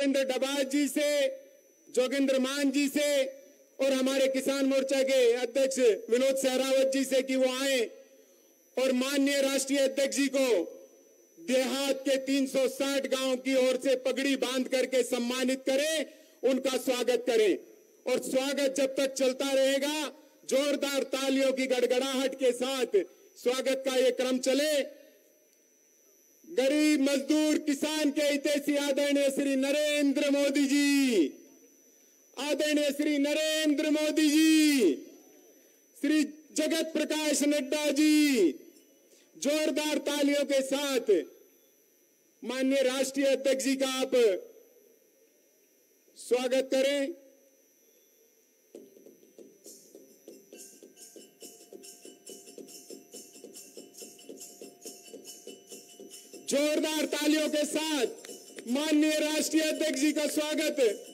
नरेंद्र डबाज जी से, जोगिंद्र मान जी से और हमारे किसान मोर्चा के अध्यक्ष विनोद सहरावत जी से कि वो आए और माननीय राष्ट्रीय अध्यक्ष जी को देहात के 360 गांव की ओर से पगड़ी बांध करके सम्मानित करें, उनका स्वागत करें। और स्वागत जब तक चलता रहेगा, जोरदार तालियों की गड़गड़ाहट के साथ स्वागत का ये क्रम चले। गरीब मजदूर किसान के हितैषी आदरणीय श्री नरेंद्र मोदी जी, आदरणीय श्री नरेंद्र मोदी जी, श्री जगत प्रकाश नड्डा जी, जोरदार तालियों के साथ माननीय राष्ट्रीय अध्यक्ष जी का आप स्वागत करें। जोरदार तालियों के साथ माननीय राष्ट्रीय अध्यक्ष जी का स्वागत।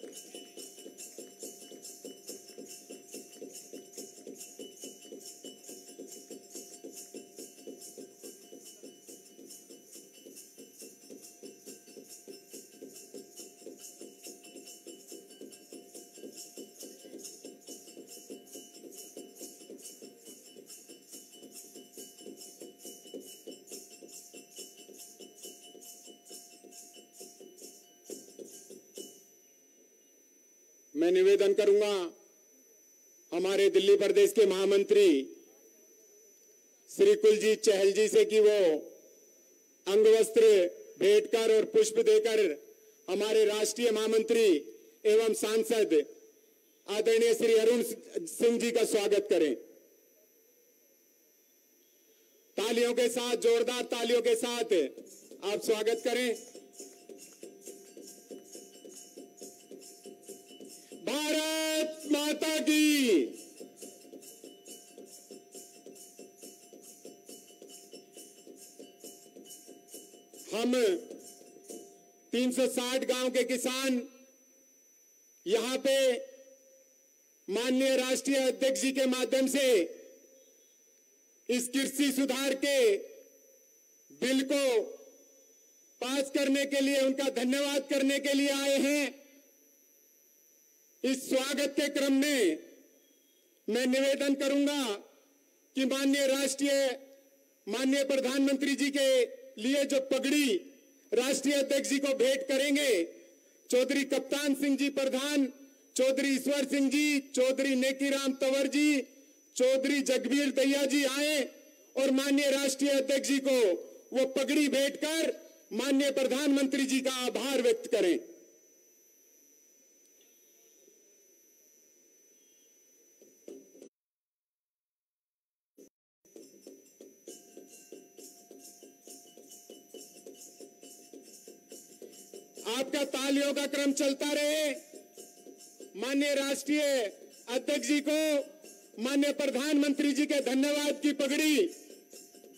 मैं निवेदन करूंगा हमारे दिल्ली प्रदेश के महामंत्री श्री कुलजीत चहल जी से कि वो अंगवस्त्र भेंट कर और पुष्प देकर हमारे राष्ट्रीय महामंत्री एवं सांसद आदरणीय श्री अरुण सिंह जी का स्वागत करें। तालियों के साथ, जोरदार तालियों के साथ आप स्वागत करें। भारत माता की, हम 360 गांव के किसान यहां पे माननीय राष्ट्रीय अध्यक्ष जी के माध्यम से इस कृषि सुधार के बिल को पास करने के लिए, उनका धन्यवाद करने के लिए आए हैं। इस स्वागत के क्रम में मैं निवेदन करूंगा कि माननीय प्रधानमंत्री जी के लिए जो पगड़ी राष्ट्रीय अध्यक्ष जी को भेंट करेंगे, चौधरी कप्तान सिंह जी प्रधान, चौधरी ईश्वर सिंह जी, चौधरी नेकीराम तंवर जी, चौधरी जगबीर दहिया जी आए और माननीय राष्ट्रीय अध्यक्ष जी को वो पगड़ी भेंट कर माननीय प्रधानमंत्री जी का आभार व्यक्त करें। आपका तालियों का क्रम चलता रहे। माननीय राष्ट्रीय अध्यक्ष जी को माननीय प्रधानमंत्री जी के धन्यवाद की पगड़ी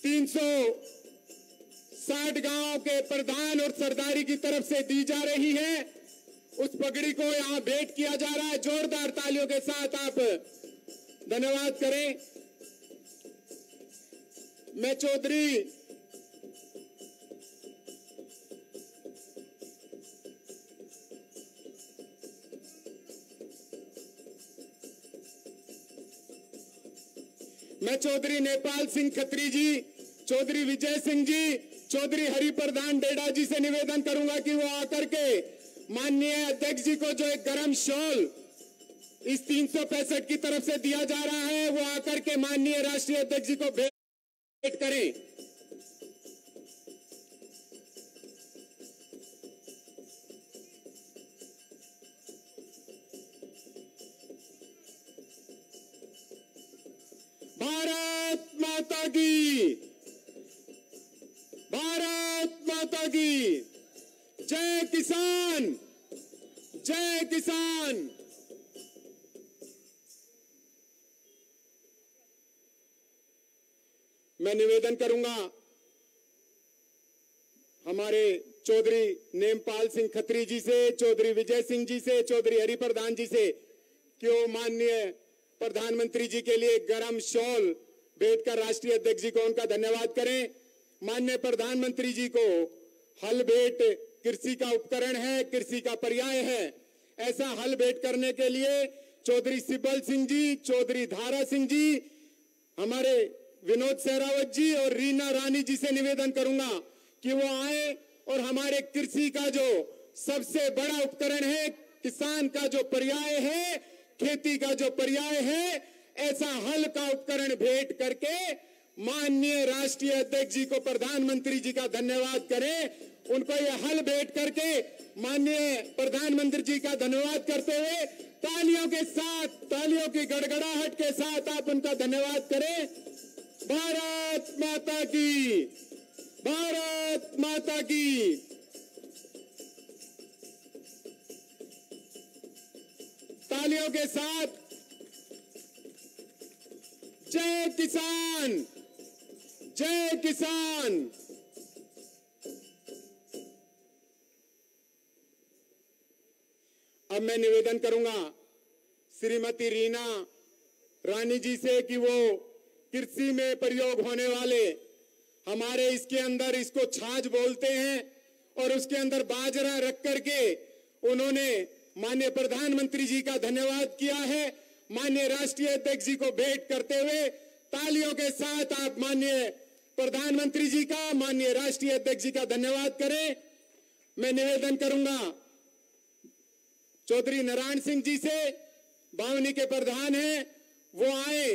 360 गांव के प्रधान और सरदारी की तरफ से दी जा रही है। उस पगड़ी को यहां भेंट किया जा रहा है। जोरदार तालियों के साथ आप धन्यवाद करें। मैं चौधरी नेपाल सिंह खत्री जी, चौधरी विजय सिंह जी, चौधरी हरिप्रधान डेडा जी से निवेदन करूंगा कि वो आकर के माननीय अध्यक्ष जी को जो एक गरम शॉल इस 365 की तरफ से दिया जा रहा है, वो आकर के माननीय राष्ट्रीय अध्यक्ष जी को भेंट करें। भारत माता की, भारत माता की जय किसान, जय किसान। मैं निवेदन करूंगा हमारे चौधरी नेमपाल सिंह खत्री जी से, चौधरी विजय सिंह जी से, चौधरी हरिप्रधान जी से कि वो माननीय प्रधानमंत्री जी के लिए गरम शॉल भेंट कर राष्ट्रीय अध्यक्ष जी को उनका धन्यवाद करें। माननीय प्रधानमंत्री जी को हल भेंट कृषि का उपकरण है, कृषि का पर्याय है। ऐसा हल भेंट करने के लिए चौधरी सिब्बल सिंह जी, चौधरी धारा सिंह जी, हमारे विनोद सहरावत जी और रीना रानी जी से निवेदन करूंगा कि वो आए और हमारे कृषि का जो सबसे बड़ा उपकरण है, किसान का जो पर्याय है, खेती का जो पर्याय है, ऐसा हल का उपकरण भेंट करके माननीय राष्ट्रीय अध्यक्ष जी को, प्रधानमंत्री जी का धन्यवाद करें। उनको यह हल भेंट करके माननीय प्रधानमंत्री जी का धन्यवाद करते हुए तालियों के साथ, तालियों की गड़गड़ाहट के साथ आप उनका धन्यवाद करें। भारत माता की, भारत माता की। तालियों के साथ जय किसान, जय किसान। अब मैं निवेदन करूंगा श्रीमती रीना रानी जी से कि वो कृषि में प्रयोग होने वाले हमारे इसके अंदर, इसको छाछ बोलते हैं, और उसके अंदर बाजरा रख करके उन्होंने माननीय प्रधानमंत्री जी का धन्यवाद किया है। माननीय राष्ट्रीय अध्यक्ष जी को भेंट करते हुए तालियों के साथ आप माननीय प्रधानमंत्री जी का, माननीय राष्ट्रीय अध्यक्ष जी का धन्यवाद करें। मैं निवेदन करूंगा चौधरी नारायण सिंह जी से, बावनी के प्रधान हैं, वो आए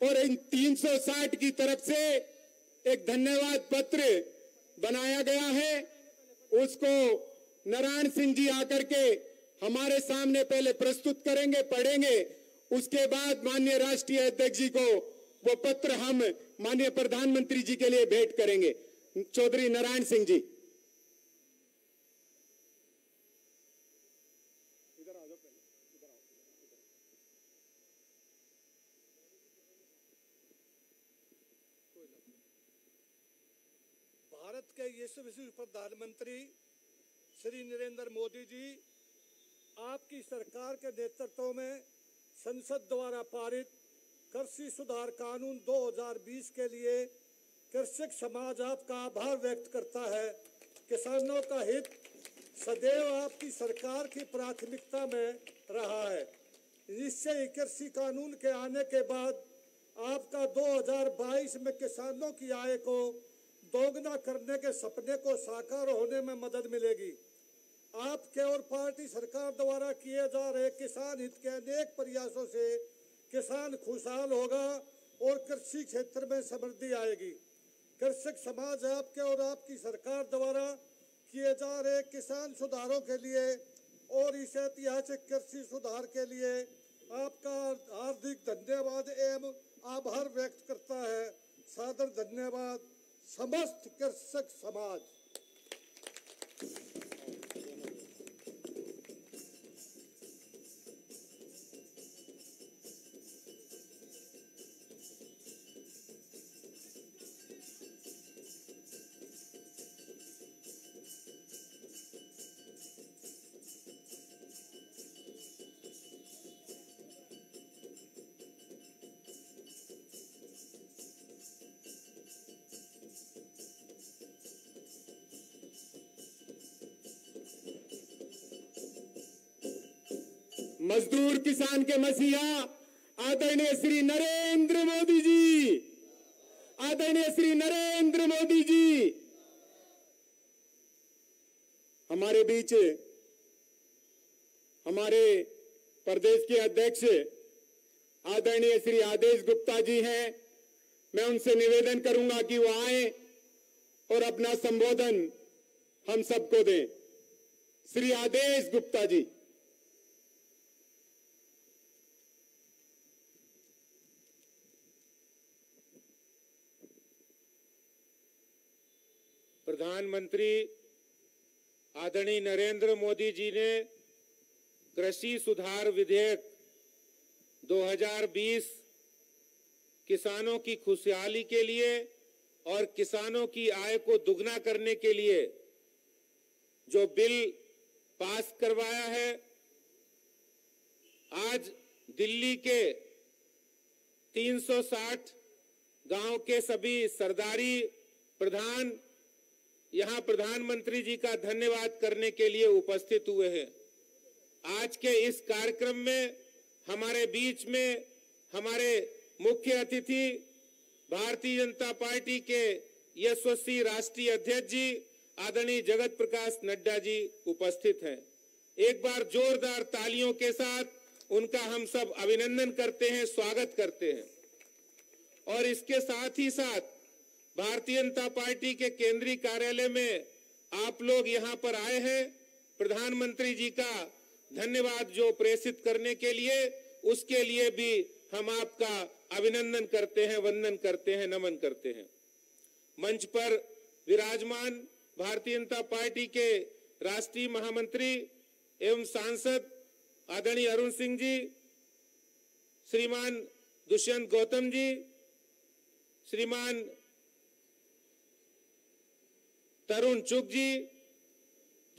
और इन 360 की तरफ से एक धन्यवाद पत्र बनाया गया है, उसको नारायण सिंह जी आकर के हमारे सामने पहले प्रस्तुत करेंगे, पढ़ेंगे। उसके बाद माननीय राष्ट्रीय अध्यक्ष जी को वो पत्र हम माननीय प्रधानमंत्री जी के लिए भेंट करेंगे। चौधरी नारायण सिंह जी, इधर आ जाओ, पहले इधर आओ। भारत के यशस्वी प्रधानमंत्री श्री नरेंद्र मोदी जी, आपकी सरकार के नेतृत्व में संसद द्वारा पारित कृषि सुधार कानून 2020 के लिए कृषक समाज आपका आभार व्यक्त करता है। किसानों का हित सदैव आपकी सरकार की प्राथमिकता में रहा है। निश्चय ही कृषि कानून के आने के बाद आपका 2022 में किसानों की आय को दोगुना करने के सपने को साकार होने में मदद मिलेगी। आपके और पार्टी सरकार द्वारा किए जा रहे किसान हित के अनेक प्रयासों से किसान खुशहाल होगा और कृषि क्षेत्र में समृद्धि आएगी। कृषक समाज आपके और आपकी सरकार द्वारा किए जा रहे किसान सुधारों के लिए और इस ऐतिहासिक कृषि सुधार के लिए आपका हार्दिक धन्यवाद एवं आभार व्यक्त करता है। सादर धन्यवाद समस्त कृषक समाज। मजदूर किसान के मसीहा आदरणीय श्री नरेंद्र मोदी जी, आदरणीय श्री नरेंद्र मोदी जी हमारे बीच, हमारे प्रदेश के अध्यक्ष आदरणीय श्री आदेश गुप्ता जी हैं। मैं उनसे निवेदन करूंगा कि वो आए और अपना संबोधन हम सबको दें। श्री आदेश गुप्ता जी। प्रधानमंत्री आदरणीय नरेंद्र मोदी जी ने कृषि सुधार विधेयक 2020 किसानों की खुशहाली के लिए और किसानों की आय को दुगना करने के लिए जो बिल पास करवाया है। आज दिल्ली के 360 गांव के सभी सरदारी प्रधान यहाँ प्रधानमंत्री जी का धन्यवाद करने के लिए उपस्थित हुए हैं। आज के इस कार्यक्रम में हमारे बीच में हमारे मुख्य अतिथि भारतीय जनता पार्टी के यशस्वी राष्ट्रीय अध्यक्ष जी आदरणीय जगत प्रकाश नड्डा जी उपस्थित हैं। एक बार जोरदार तालियों के साथ उनका हम सब अभिनंदन करते हैं, स्वागत करते हैं। और इसके साथ ही साथ भारतीय जनता पार्टी के केंद्रीय कार्यालय में आप लोग यहाँ पर आए हैं प्रधानमंत्री जी का धन्यवाद जो प्रेषित करने के लिए, उसके लिए भी हम आपका अभिनंदन करते हैं, वंदन करते हैं, नमन करते हैं। मंच पर विराजमान भारतीय जनता पार्टी के राष्ट्रीय महामंत्री एवं सांसद आदरणीय अरुण सिंह जी, श्रीमान दुष्यंत गौतम जी, श्रीमान तरुण चुग जी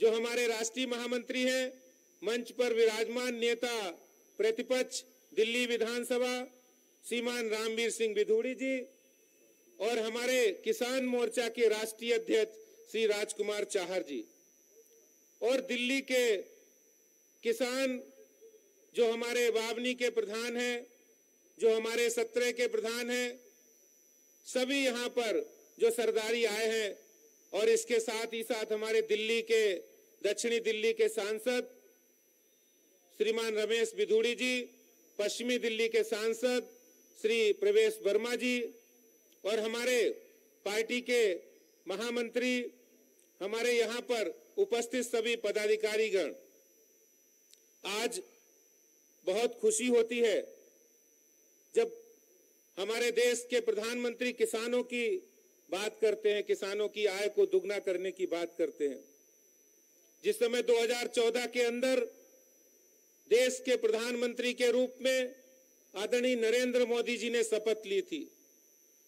जो हमारे राष्ट्रीय महामंत्री हैं, मंच पर विराजमान नेता प्रतिपक्ष दिल्ली विधानसभा श्रीमान रामवीर सिंह बिधूड़ी जी और हमारे किसान मोर्चा के राष्ट्रीय अध्यक्ष श्री राजकुमार चाहर जी और दिल्ली के किसान जो हमारे बावनी के प्रधान हैं, जो हमारे सत्रह के प्रधान हैं, सभी यहाँ पर जो सरदारी आए हैं और इसके साथ ही साथ हमारे दिल्ली के दक्षिणी दिल्ली के सांसद श्रीमान रमेश बिधूड़ी जी, पश्चिमी दिल्ली के सांसद श्री प्रवेश वर्मा जी और हमारे पार्टी के महामंत्री, हमारे यहाँ पर उपस्थित सभी पदाधिकारीगण। आज बहुत खुशी होती है जब हमारे देश के प्रधानमंत्री किसानों की बात करते हैं, किसानों की आय को दुगना करने की बात करते हैं। जिस समय 2014 के अंदर देश के प्रधानमंत्री के रूप में आदरणीय नरेंद्र मोदी जी ने शपथ ली थी,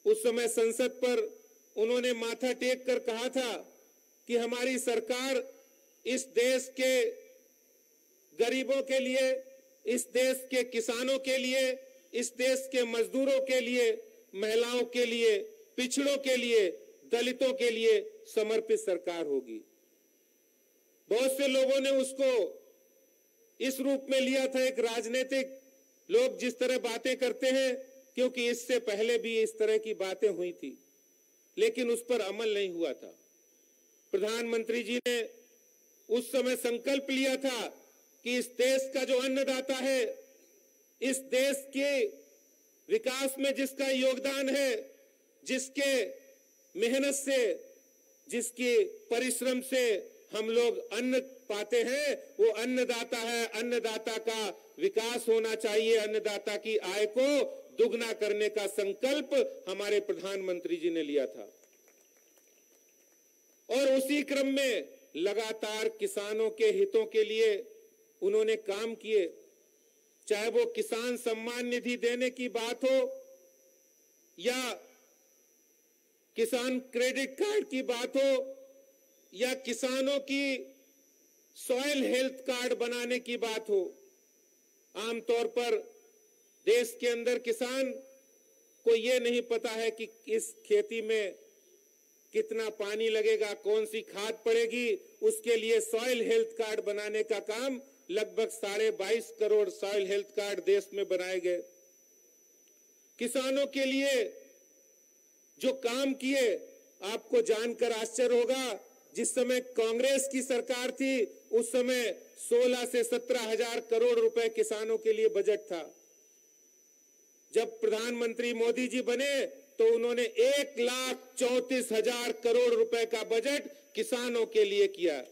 उस समय संसद पर उन्होंने माथा टेक कर कहा था कि हमारी सरकार इस देश के गरीबों के लिए, इस देश के किसानों के लिए, इस देश के मजदूरों के लिए, महिलाओं के लिए, पिछड़ों के लिए, दलितों के लिए समर्पित सरकार होगी। बहुत से लोगों ने उसको इस रूप में लिया था, एक राजनीतिक लोग जिस तरह बातें करते हैं, क्योंकि इससे पहले भी इस तरह की बातें हुई थी, लेकिन उस पर अमल नहीं हुआ था। प्रधानमंत्री जी ने उस समय संकल्प लिया था कि इस देश का जो अन्नदाता है, इस देश के विकास में जिसका योगदान है, जिसके मेहनत से, जिसके परिश्रम से हम लोग अन्न पाते हैं, वो अन्नदाता है। अन्नदाता का विकास होना चाहिए, अन्नदाता की आय को दुगना करने का संकल्प हमारे प्रधानमंत्री जी ने लिया था और उसी क्रम में लगातार किसानों के हितों के लिए उन्होंने काम किए। चाहे वो किसान सम्मान निधि देने की बात हो या किसान क्रेडिट कार्ड की बात हो या किसानों की सॉइल हेल्थ कार्ड बनाने की बात हो। आमतौर पर देश के अंदर किसान को ये नहीं पता है कि इस खेती में कितना पानी लगेगा, कौन सी खाद पड़ेगी। उसके लिए सॉइल हेल्थ कार्ड बनाने का काम लगभग 22.5 करोड़ सॉइल हेल्थ कार्ड देश में बनाए गए। किसानों के लिए जो काम किए, आपको जानकर आश्चर्य होगा, जिस समय कांग्रेस की सरकार थी उस समय 16 से 17 हजार करोड़ रुपए किसानों के लिए बजट था। जब प्रधानमंत्री मोदी जी बने तो उन्होंने 1,34,000 करोड़ रुपए का बजट किसानों के लिए किया।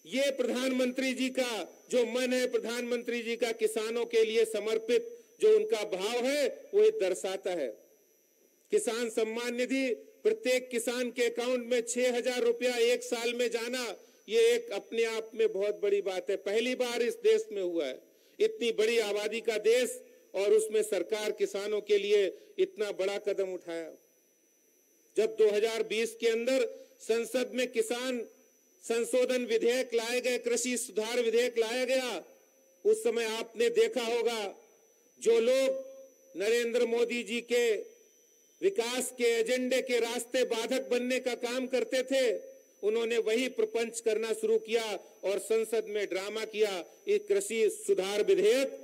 ये प्रधानमंत्री जी का जो मन है, प्रधानमंत्री जी का किसानों के लिए समर्पित जो उनका भाव है, वो ये दर्शाता है। किसान सम्मान निधि प्रत्येक किसान के अकाउंट में 6,000 रुपया एक साल में जाना, ये एक अपने आप में बहुत बड़ी बात है। पहली बार इस देश में हुआ है। इतनी बड़ी आबादी का देश और उसमें सरकार किसानों के लिए इतना बड़ा कदम उठाया। जब 2020 के अंदर संसद में किसान संशोधन विधेयक लाए गए, कृषि सुधार विधेयक लाया गया, उस समय आपने देखा होगा जो लोग नरेंद्र मोदी जी के विकास के एजेंडे के रास्ते बाधक बनने का काम करते थे, उन्होंने वही प्रपंच करना शुरू किया और संसद में ड्रामा किया। ये कृषि सुधार विधेयक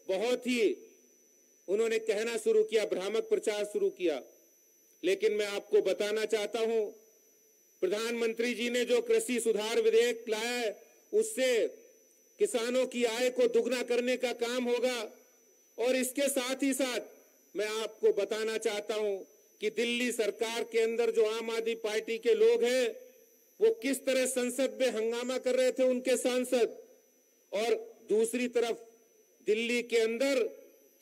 बहुत ही उन्होंने कहना शुरू किया, भ्रामक प्रचार शुरू किया। लेकिन मैं आपको बताना चाहता हूं, प्रधानमंत्री जी ने जो कृषि सुधार विधेयक लाया है उससे किसानों की आय को दुगना करने का काम होगा। और इसके साथ ही साथ मैं आपको बताना चाहता हूं कि दिल्ली सरकार के अंदर जो आम आदमी पार्टी के लोग हैं वो किस तरह संसद में हंगामा कर रहे थे उनके सांसद, और दूसरी तरफ दिल्ली के अंदर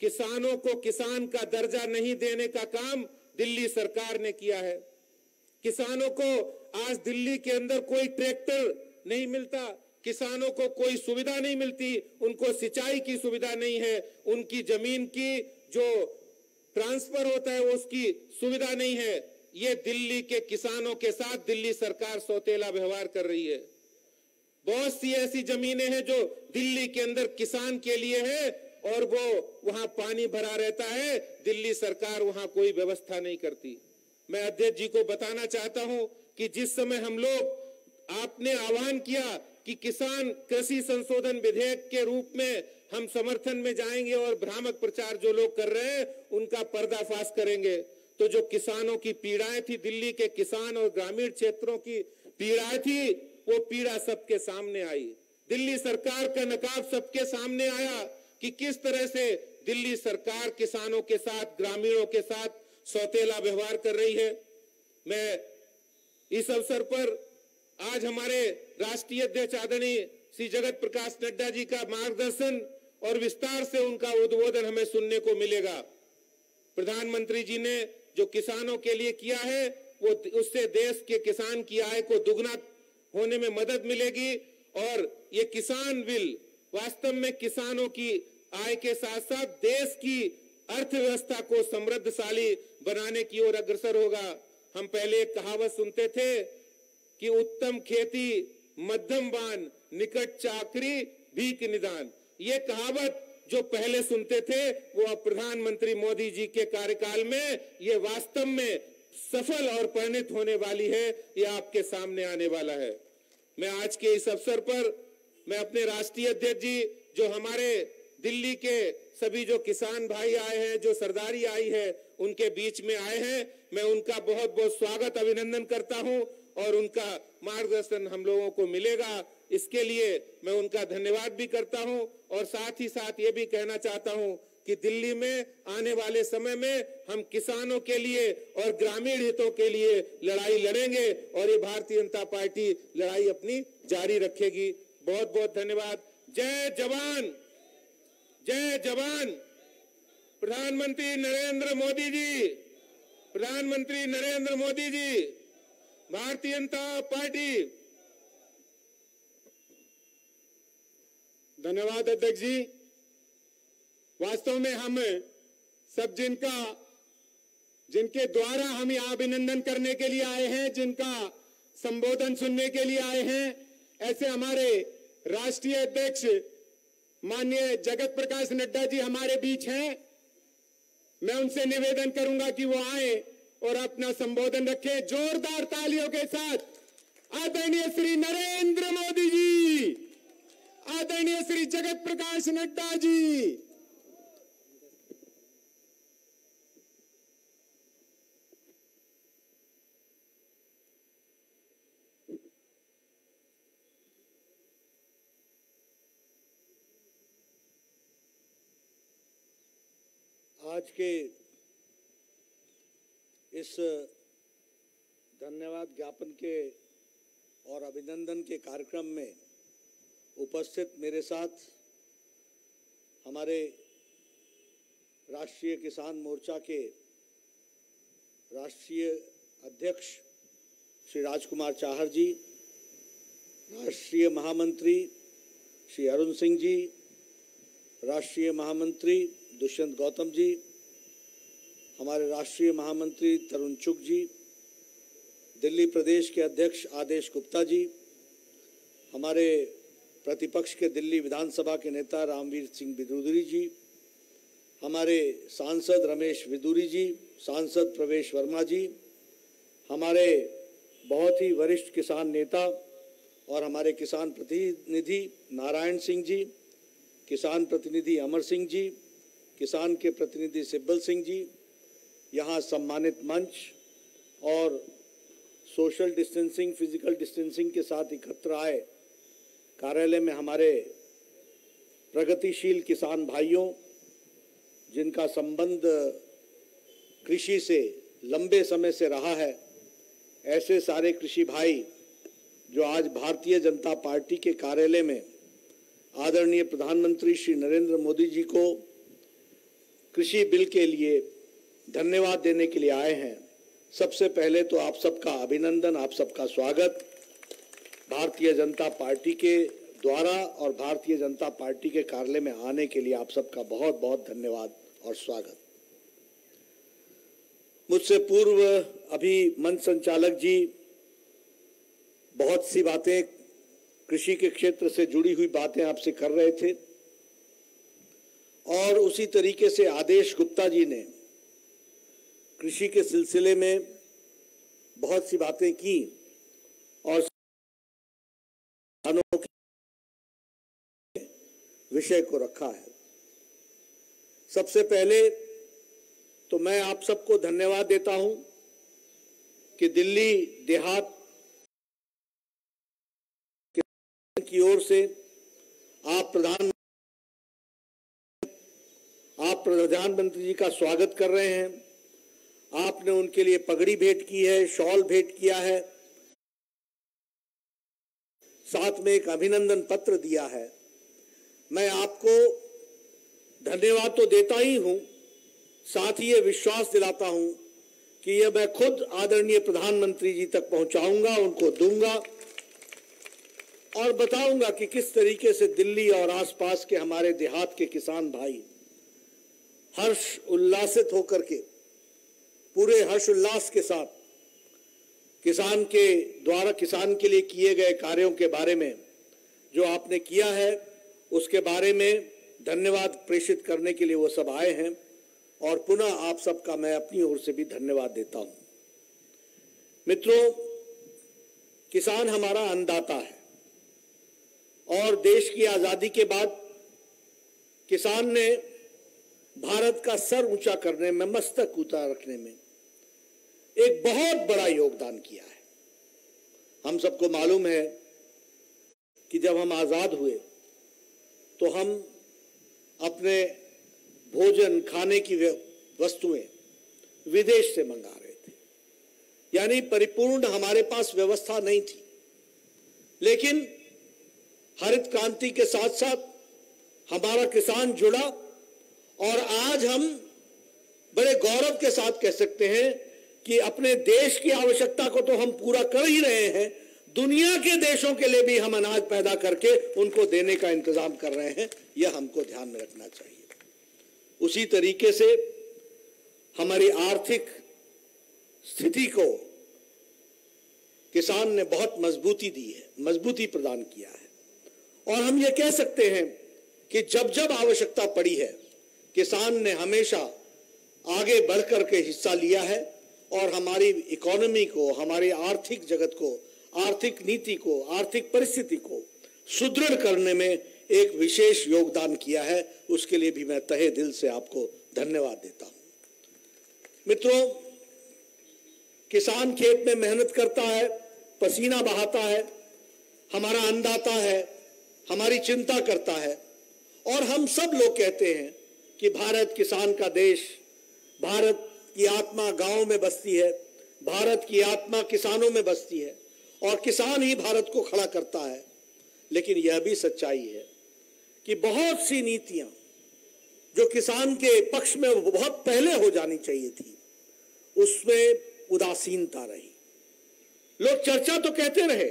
किसानों को किसान का दर्जा नहीं देने का काम दिल्ली सरकार ने किया है। किसानों को आज दिल्ली के अंदर कोई ट्रैक्टर नहीं मिलता, किसानों को कोई सुविधा नहीं मिलती, उनको सिंचाई की सुविधा नहीं है, उनकी जमीन की जो ट्रांसफर होता है उसकी सुविधा नहीं है। ये दिल्ली के किसानों के साथ दिल्ली सरकार सौतेला व्यवहार कर रही है। बहुत सी ऐसी जमीनें हैं जो दिल्ली के अंदर किसान के लिए है और वो वहां पानी भरा रहता है, दिल्ली सरकार वहां कोई व्यवस्था नहीं करती। मैं अध्यक्ष जी को बताना चाहता हूं कि जिस समय हम लोग आपने आह्वान किया कि किसान कृषि संशोधन विधेयक के रूप में हम समर्थन में जाएंगे और भ्रामक प्रचार जो लोग कर रहे हैं उनका पर्दाफाश करेंगे, तो जो किसानों की पीड़ाएं थी, दिल्ली के किसान और ग्रामीण क्षेत्रों की पीड़ाएं थी, वो पीड़ा सबके सामने आई। दिल्ली सरकार का नकाब सबके सामने आया कि किस तरह से दिल्ली सरकार किसानों के साथ, ग्रामीणों के साथ सौतेला व्यवहार कर रही है। मैं इस अवसर पर आज हमारे राष्ट्रीय अध्यक्ष आदरणीय श्री जगत प्रकाश नड्डा जी का मार्गदर्शन और विस्तार से उनका उद्बोधन हमें सुनने को मिलेगा। प्रधानमंत्री जी ने जो किसानों के लिए किया है वो उससे देश के किसान की आय को दुगना होने में मदद मिलेगी। और ये किसान बिल वास्तव में किसानों की आय के साथ साथ देश की अर्थव्यवस्था को समृद्धशाली बनाने की ओर अग्रसर होगा। हम पहले एक कहावत सुनते थे कि उत्तम खेती मध्यम बान निकट चाकरी भीख निदान। ये कहावत जो पहले सुनते थे वो अब प्रधानमंत्री मोदी जी के कार्यकाल में ये वास्तव में सफल और परिणित होने वाली है, ये आपके सामने आने वाला है। मैं आज के इस अवसर पर मैं अपने राष्ट्रीय अध्यक्ष जी, जो हमारे दिल्ली के सभी जो किसान भाई आए हैं, जो सरदारी आई है, उनके बीच में आए हैं, मैं उनका बहुत बहुत स्वागत अभिनंदन करता हूं और उनका मार्गदर्शन हम लोगों को मिलेगा, इसके लिए मैं उनका धन्यवाद भी करता हूं। और साथ ही साथ ये भी कहना चाहता हूं कि दिल्ली में आने वाले समय में हम किसानों के लिए और ग्रामीण हितों के लिए लड़ाई लड़ेंगे और ये भारतीय जनता पार्टी लड़ाई अपनी जारी रखेगी। बहुत बहुत धन्यवाद। जय जवान, जय जवान। प्रधानमंत्री नरेंद्र मोदी जी, प्रधानमंत्री नरेंद्र मोदी जी, भारतीय जनता पार्टी। धन्यवाद अध्यक्ष जी। वास्तव में हम सब जिनके द्वारा हम यहाँ अभिनंदन करने के लिए आए हैं, जिनका संबोधन सुनने के लिए आए हैं, ऐसे हमारे राष्ट्रीय अध्यक्ष माननीय जगत प्रकाश नड्डा जी हमारे बीच हैं। मैं उनसे निवेदन करूंगा कि वो आए और अपना संबोधन रखें जोरदार तालियों के साथ। आदरणीय श्री नरेंद्र मोदी जी, आदरणीय श्री जगत प्रकाश नड्डा जी। आज के इस धन्यवाद ज्ञापन के और अभिनंदन के कार्यक्रम में उपस्थित मेरे साथ हमारे राष्ट्रीय किसान मोर्चा के राष्ट्रीय अध्यक्ष श्री राजकुमार चाहर जी, राष्ट्रीय महामंत्री श्री अरुण सिंह जी, राष्ट्रीय महामंत्री दुष्यंत गौतम जी, हमारे राष्ट्रीय महामंत्री तरुण चुग जी, दिल्ली प्रदेश के अध्यक्ष आदेश गुप्ता जी, हमारे प्रतिपक्ष के दिल्ली विधानसभा के नेता रामवीर सिंह बिदूरी जी, हमारे सांसद रमेश विदुरी जी, सांसद प्रवेश वर्मा जी, हमारे बहुत ही वरिष्ठ किसान नेता और हमारे किसान प्रतिनिधि नारायण सिंह जी, किसान प्रतिनिधि अमर सिंह जी, किसान के प्रतिनिधि सिब्बल सिंह जी, यहाँ सम्मानित मंच और सोशल डिस्टेंसिंग, फिजिकल डिस्टेंसिंग के साथ एकत्र आए कार्यालय में हमारे प्रगतिशील किसान भाइयों, जिनका संबंध कृषि से लंबे समय से रहा है, ऐसे सारे कृषि भाई जो आज भारतीय जनता पार्टी के कार्यालय में आदरणीय प्रधानमंत्री श्री नरेंद्र मोदी जी को कृषि बिल के लिए धन्यवाद देने के लिए आए हैं। सबसे पहले तो आप सबका अभिनंदन, आप सबका स्वागत। भारतीय जनता पार्टी के द्वारा और भारतीय जनता पार्टी के कार्यालय में आने के लिए आप सबका बहुत बहुत धन्यवाद और स्वागत। मुझसे पूर्व अभी मंच संचालक जी बहुत सी बातें कृषि के क्षेत्र से जुड़ी हुई बातें आपसे कर रहे थे और उसी तरीके से आदेश गुप्ता जी ने कृषि के सिलसिले में बहुत सी बातें की और विषय को रखा है। सबसे पहले तो मैं आप सबको धन्यवाद देता हूं कि दिल्ली देहात की ओर से आप प्रधानमंत्री जी का स्वागत कर रहे हैं। आपने उनके लिए पगड़ी भेंट की है, शॉल भेंट किया है, साथ में एक अभिनंदन पत्र दिया है। मैं आपको धन्यवाद तो देता ही हूं, साथ ही ये विश्वास दिलाता हूं कि यह मैं खुद आदरणीय प्रधानमंत्री जी तक पहुंचाऊंगा, उनको दूंगा और बताऊंगा कि किस तरीके से दिल्ली और आसपास के हमारे देहात के किसान भाई हर्ष उल्लासित होकर के, पूरे हर्ष उल्लास के साथ किसान के द्वारा किसान के लिए किए गए कार्यों के बारे में जो आपने किया है उसके बारे में धन्यवाद प्रेषित करने के लिए वो सब आए हैं और पुनः आप सबका मैं अपनी ओर से भी धन्यवाद देता हूं। मित्रों, किसान हमारा अन्नदाता है और देश की आजादी के बाद किसान ने भारत का सर ऊंचा करने में, मस्तक ऊंचा रखने में एक बहुत बड़ा योगदान किया है। हम सबको मालूम है कि जब हम आजाद हुए तो हम अपने भोजन खाने की वस्तुएं विदेश से मंगा रहे थे, यानी परिपूर्ण हमारे पास व्यवस्था नहीं थी। लेकिन हरित क्रांति के साथ साथ हमारा किसान जुड़ा और आज हम बड़े गौरव के साथ कह सकते हैं कि अपने देश की आवश्यकता को तो हम पूरा कर ही रहे हैं, दुनिया के देशों के लिए भी हम अनाज पैदा करके उनको देने का इंतजाम कर रहे हैं। यह हमको ध्यान में रखना चाहिए। उसी तरीके से हमारी आर्थिक स्थिति को किसान ने बहुत मजबूती दी है, मजबूती प्रदान किया है और हम ये कह सकते हैं कि जब जब आवश्यकता पड़ी है किसान ने हमेशा आगे बढ़कर के हिस्सा लिया है और हमारी इकोनॉमी को, हमारी आर्थिक जगत को, आर्थिक नीति को, आर्थिक परिस्थिति को सुदृढ़ करने में एक विशेष योगदान किया है। उसके लिए भी मैं तहे दिल से आपको धन्यवाद देता हूं। मित्रों, किसान खेत में मेहनत करता है, पसीना बहाता है, हमारा अन्नदाता है, हमारी चिंता करता है और हम सब लोग कहते हैं कि भारत किसान का देश, भारत की आत्मा गांव में बसती है, भारत की आत्मा किसानों में बसती है और किसान ही भारत को खड़ा करता है। लेकिन यह भी सच्चाई है कि बहुत सी नीतियां जो किसान के पक्ष में बहुत पहले हो जानी चाहिए थी, उसमें उदासीनता रही। लोग चर्चा तो कहते रहे,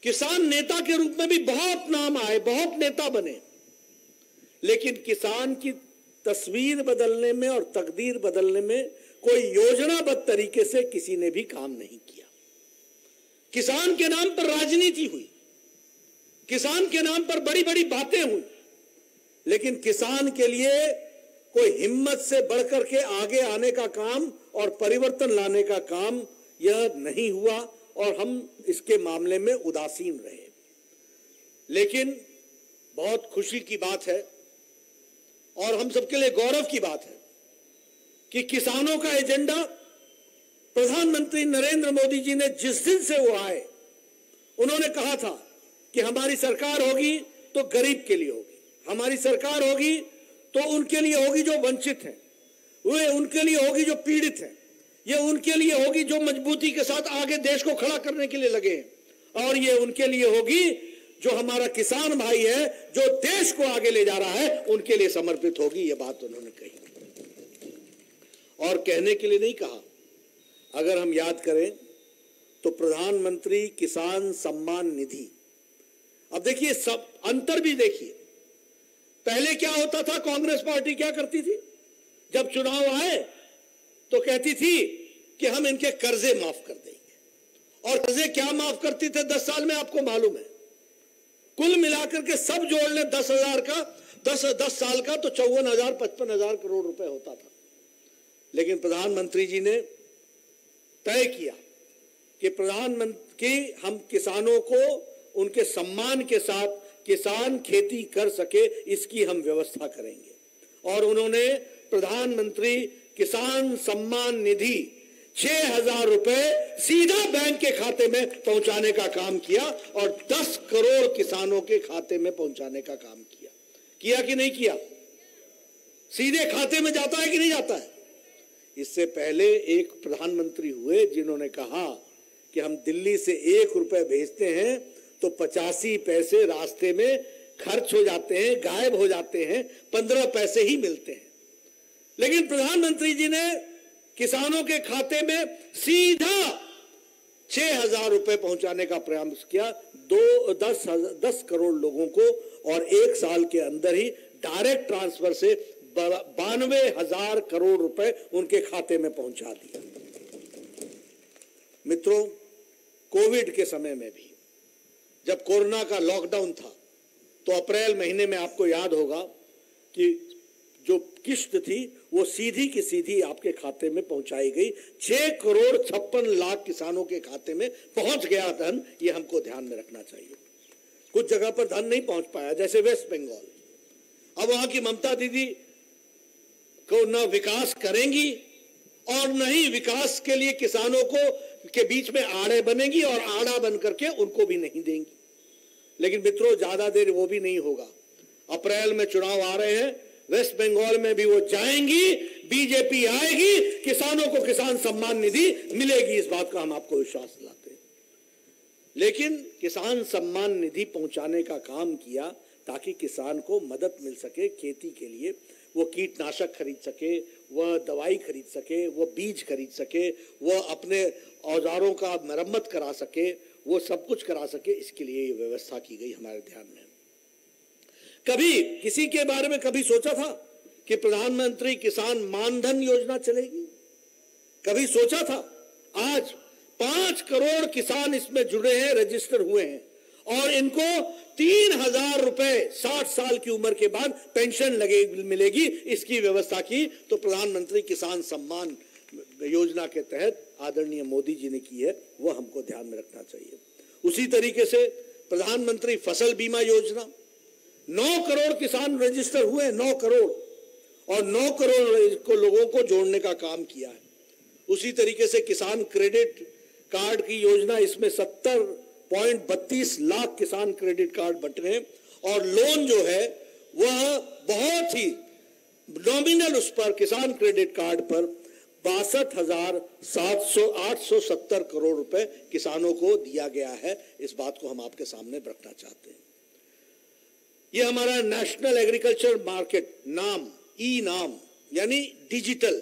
किसान नेता के रूप में भी बहुत नाम आए, बहुत नेता बने, लेकिन किसान की तस्वीर बदलने में और तकदीर बदलने में कोई योजनाबद्ध तरीके से किसी ने भी काम नहीं किया। किसान के नाम पर राजनीति हुई, किसान के नाम पर बड़ी बड़ी बातें हुई, लेकिन किसान के लिए कोई हिम्मत से बढ़कर के आगे आने का काम और परिवर्तन लाने का काम यह नहीं हुआ और हम इसके मामले में उदासीन रहे। लेकिन बहुत खुशी की बात है और हम सबके लिए गौरव की बात है कि किसानों का एजेंडा प्रधानमंत्री नरेंद्र मोदी जी ने जिस दिन से वो आए, उन्होंने कहा था कि हमारी सरकार होगी तो गरीब के लिए होगी, हमारी सरकार होगी तो उनके लिए होगी जो वंचित हैं, वे उनके लिए होगी जो पीड़ित हैं, ये उनके लिए होगी जो मजबूती के साथ आगे देश को खड़ा करने के लिए लगे हैं, और ये उनके लिए होगी जो हमारा किसान भाई है जो देश को आगे ले जा रहा है, उनके लिए समर्पित होगी। ये बात उन्होंने कही और कहने के लिए नहीं कहा। अगर हम याद करें तो प्रधानमंत्री किसान सम्मान निधि, अब देखिए सब अंतर भी देखिए। पहले क्या होता था, कांग्रेस पार्टी क्या करती थी, जब चुनाव आए तो कहती थी कि हम इनके कर्जे माफ कर देंगे, और कर्जे क्या माफ करती थे 10 साल में, आपको मालूम है, कुल मिलाकर के सब जोड़ ले 10,000 का 10 साल का तो 54,000 55,000 करोड़ रुपए होता था। लेकिन प्रधानमंत्री जी ने तय किया कि प्रधानमंत्री हम किसानों को उनके सम्मान के साथ किसान खेती कर सके, इसकी हम व्यवस्था करेंगे। और उन्होंने प्रधानमंत्री किसान सम्मान निधि 6,000 रुपए सीधा बैंक के खाते में पहुंचाने का काम किया और 10 करोड़ किसानों के खाते में पहुंचाने का काम किया कि नहीं किया? सीधे खाते में जाता है कि नहीं जाता है? इससे पहले एक प्रधानमंत्री हुए जिन्होंने कहा कि हम दिल्ली से 1 रुपए भेजते हैं तो 85 पैसे रास्ते में खर्च हो जाते हैं, गायब हो जाते हैं, 15 पैसे ही मिलते हैं। लेकिन प्रधानमंत्री जी ने किसानों के खाते में सीधा 6,000 रुपए पहुंचाने का प्रयास किया 10 करोड़ लोगों को, और 1 साल के अंदर ही डायरेक्ट ट्रांसफर से 92,000 करोड़ रुपए उनके खाते में पहुंचा दिया। मित्रों, कोविड के समय में भी जब कोरोना का लॉकडाउन था तो अप्रैल महीने में आपको याद होगा कि जो किस्त थी वो सीधी की सीधी आपके खाते में पहुंचाई गई। 6 करोड़ 56 लाख किसानों के खाते में पहुंच गया धन, ये हमको ध्यान में रखना चाहिए। कुछ जगह पर धन नहीं पहुंच पाया, जैसे वेस्ट बंगाल। अब वहां की ममता दीदी को न विकास करेंगी और न ही विकास के लिए किसानों को के बीच में आड़े बनेगी, और आड़ा बन करके उनको भी नहीं देंगी। लेकिन मित्रों, ज्यादा देर वो भी नहीं होगा। अप्रैल में चुनाव आ रहे हैं, वेस्ट बंगाल में भी वो जाएंगी, बीजेपी आएगी, किसानों को किसान सम्मान निधि मिलेगी, इस बात का हम आपको विश्वास दिलाते हैं। लेकिन किसान सम्मान निधि पहुंचाने का काम किया ताकि किसान को मदद मिल सके खेती के लिए, वो कीटनाशक खरीद सके, वह दवाई खरीद सके, वह बीज खरीद सके, वह अपने औजारों का मरम्मत करा सके, वो सब कुछ करा सके। इसके लिए ये व्यवस्था की गई हमारे ध्यान में। कभी किसी के बारे में कभी सोचा था कि प्रधानमंत्री किसान मानधन योजना चलेगी? कभी सोचा था? आज 5 करोड़ किसान इसमें जुड़े हैं, रजिस्टर हुए हैं, और इनको 3,000 रुपए 60 साल की उम्र के बाद पेंशन मिलेगी, इसकी व्यवस्था की तो प्रधानमंत्री किसान सम्मान योजना के तहत आदरणीय मोदी जी ने की है, वो हमको ध्यान में रखना चाहिए। उसी तरीके से प्रधानमंत्री फसल बीमा योजना, 9 करोड़ किसान रजिस्टर हुए, 9 करोड़, और 9 करोड़ को लोगों को जोड़ने का काम किया है। उसी तरीके से किसान क्रेडिट कार्ड की योजना, इसमें 70.32 लाख किसान क्रेडिट कार्ड बंटे हैं, और लोन जो है वह बहुत ही नॉमिनल, उस पर किसान क्रेडिट कार्ड पर 62,870 करोड़ रुपए किसानों को दिया गया है। इस बात को हम आपके सामने रखना चाहते हैं। ये हमारा नेशनल एग्रीकल्चर मार्केट नाम, ई नाम यानी डिजिटल,